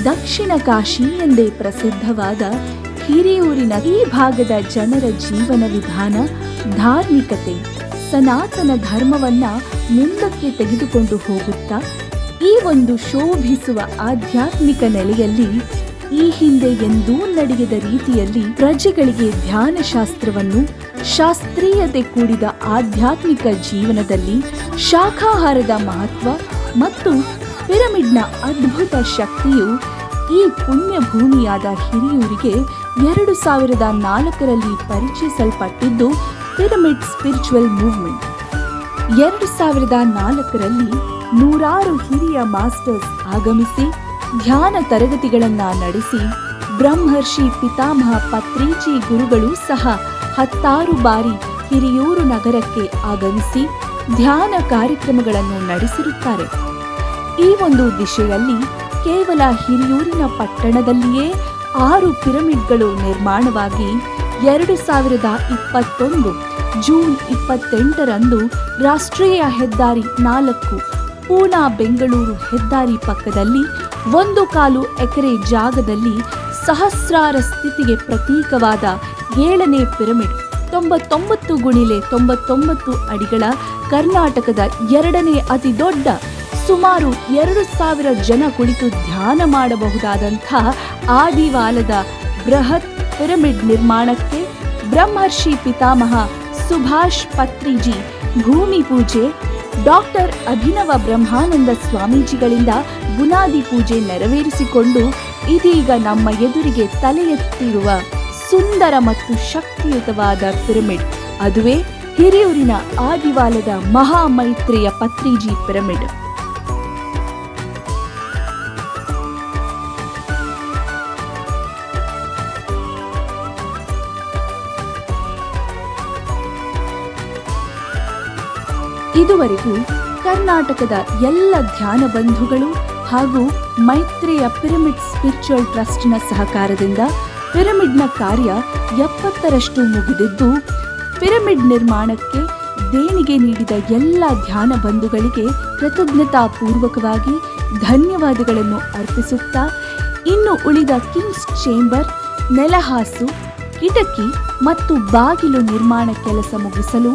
ದಕ್ಷಿಣ ಕಾಶಿ ಎಂದೇ ಪ್ರಸಿದ್ಧವಾದ ಹಿರಿಯೂರಿನ ಈ ಭಾಗದ ಜನರ ಜೀವನ ವಿಧಾನ, ಧಾರ್ಮಿಕತೆ, ಸನಾತನ ಧರ್ಮವನ್ನ ಮುಂದಕ್ಕೆ ತೆಗೆದುಕೊಂಡು ಹೋಗುತ್ತಾ ಈ ಒಂದು ಶೋಭಿಸುವ ಆಧ್ಯಾತ್ಮಿಕ ನೆಲೆಯಲ್ಲಿ ಈ ಹಿಂದೆ ಎಂದೂ ನಡೆಯದ ರೀತಿಯಲ್ಲಿ ಪ್ರಜೆಗಳಿಗೆ ಧ್ಯಾನಶಾಸ್ತ್ರವನ್ನು, ಶಾಸ್ತ್ರೀಯತೆ ಕೂಡಿದ ಆಧ್ಯಾತ್ಮಿಕ ಜೀವನದಲ್ಲಿ ಶಾಖಾಹಾರದ ಮಹತ್ವ ಮತ್ತು ಪಿರಮಿಡ್ನ ಅದ್ಭುತ ಶಕ್ತಿಯು ಈ ಪುಣ್ಯ ಭೂಮಿಯಾದ ಹಿರಿಯೂರಿಗೆ 2004ರಲ್ಲಿ ಪರಿಚಯಿಸಲ್ಪಟ್ಟಿದ್ದು ಪಿರಮಿಡ್ ಸ್ಪಿರಿಚುವಲ್ ಮೂವ್ಮೆಂಟ್. 2004ರಲ್ಲಿ ನೂರಾರು ಹಿರಿಯ ಮಾಸ್ಟರ್ಸ್ ಆಗಮಿಸಿ ಧ್ಯಾನ ತರಗತಿಗಳನ್ನ ನಡೆಸಿ, ಬ್ರಹ್ಮರ್ಷಿ ಪಿತಾಮಹ ಪತ್ರಿಜಿ ಗುರುಗಳು ಸಹ 10 ಬಾರಿ ಹಿರಿಯೂರು ನಗರಕ್ಕೆ ಆಗಮಿಸಿ ಧ್ಯಾನ ಕಾರ್ಯಕ್ರಮಗಳನ್ನು ನಡೆಸಿರುತ್ತಾರೆ. ಈ ಒಂದು ದಿಶೆಯಲ್ಲಿ ಕೇವಲ ಹಿರಿಯೂರಿನ ಪಟ್ಟಣದಲ್ಲಿಯೇ 6 ಪಿರಮಿಡ್ಗಳು ನಿರ್ಮಾಣವಾಗಿ 2021 ಜೂನ್ 28ರಂದು ರಾಷ್ಟ್ರೀಯ ಹೆದ್ದಾರಿ 4 ಪೂನಾ ಬೆಂಗಳೂರು ಹೆದ್ದಾರಿ ಪಕ್ಕದಲ್ಲಿ 1.25 ಎಕರೆ ಜಾಗದಲ್ಲಿ ಸಹಸ್ರಾರ ಸ್ಥಿತಿಗೆ ಪ್ರತೀಕವಾದ 7ನೇ ಪಿರಮಿಡ್ 99x99 ಅಡಿಗಳ ಕರ್ನಾಟಕದ 2ನೇ ಅತಿ ದೊಡ್ಡ, ಸುಮಾರು 2000 ಜನ ಕುಳಿತು ಧ್ಯಾನ ಮಾಡಬಹುದಾದಂಥ ಆದಿವಾಲದ ಬೃಹತ್ ಪಿರಮಿಡ್ ನಿರ್ಮಾಣಕ್ಕೆ ಬ್ರಹ್ಮರ್ಷಿ ಪಿತಾಮಹ ಸುಭಾಷ್ ಪತ್ರಿಜಿ ಭೂಮಿ ಪೂಜೆ, ಡಾಕ್ಟರ್ ಅಭಿನವ ಬ್ರಹ್ಮಾನಂದ ಸ್ವಾಮೀಜಿಗಳಿಂದ ಬುನಾದಿ ಪೂಜೆ ನೆರವೇರಿಸಿಕೊಂಡು ಇದೀಗ ನಮ್ಮ ಎದುರಿಗೆ ತಲೆ ಎತ್ತಿರುವ ಸುಂದರ ಮತ್ತು ಶಕ್ತಿಯುತವಾದ ಪಿರಮಿಡ್, ಅದುವೇ ಹಿರಿಯೂರಿನ ಆದಿವಾಲದ ಮಹಾಮೈತ್ರಿಯ ಪತ್ರಿಜಿ ಪಿರಮಿಡ್. ಇದುವರೆಗೂ ಕರ್ನಾಟಕದ ಎಲ್ಲ ಧ್ಯಾನ ಬಂಧುಗಳು ಹಾಗೂ ಮೈತ್ರಿಯ ಪಿರಮಿಡ್ ಸ್ಪಿರಿಚುವಲ್ ಟ್ರಸ್ಟ್ನ ಸಹಕಾರದಿಂದ ಪಿರಮಿಡ್ನ ಕಾರ್ಯ 70ರಷ್ಟು ಮುಗಿದಿದ್ದು, ಪಿರಮಿಡ್ ನಿರ್ಮಾಣಕ್ಕೆ ದೇಣಿಗೆ ನೀಡಿದ ಎಲ್ಲ ಧ್ಯಾನ ಬಂಧುಗಳಿಗೆ ಕೃತಜ್ಞತಾ ಪೂರ್ವಕವಾಗಿ ಧನ್ಯವಾದಗಳನ್ನು ಅರ್ಪಿಸುತ್ತಾ, ಇನ್ನು ಉಳಿದ ಕಿಂಗ್ಸ್ ಚೇಂಬರ್, ನೆಲಹಾಸು, ಕಿಟಕಿ ಮತ್ತು ಬಾಗಿಲು ನಿರ್ಮಾಣ ಕೆಲಸ ಮುಗಿಸಲು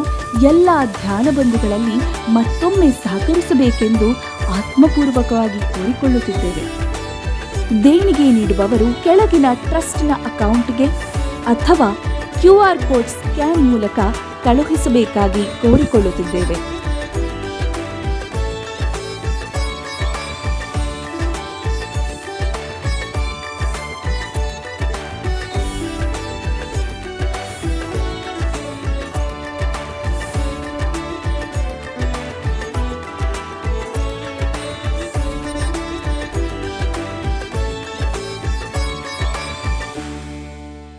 ಎಲ್ಲ ಧ್ಯಾನ ಬಂಧುಗಳಲ್ಲಿ ಮತ್ತೊಮ್ಮೆ ಸಹಕರಿಸಬೇಕೆಂದು ಆತ್ಮಪೂರ್ವಕವಾಗಿ ಕೋರಿಕೊಳ್ಳುತ್ತಿದ್ದೇವೆ. ದೇಣಿಗೆ ನೀಡುವವರು ಕೆಳಗಿನ ಟ್ರಸ್ಟ್ನ ಅಕೌಂಟ್ಗೆ ಅಥವಾ QR ಕೋಡ್ ಸ್ಕ್ಯಾನ್ ಮೂಲಕ ಕಳುಹಿಸಬೇಕಾಗಿ ಕೋರಿಕೊಳ್ಳುತ್ತಿದ್ದೇವೆ.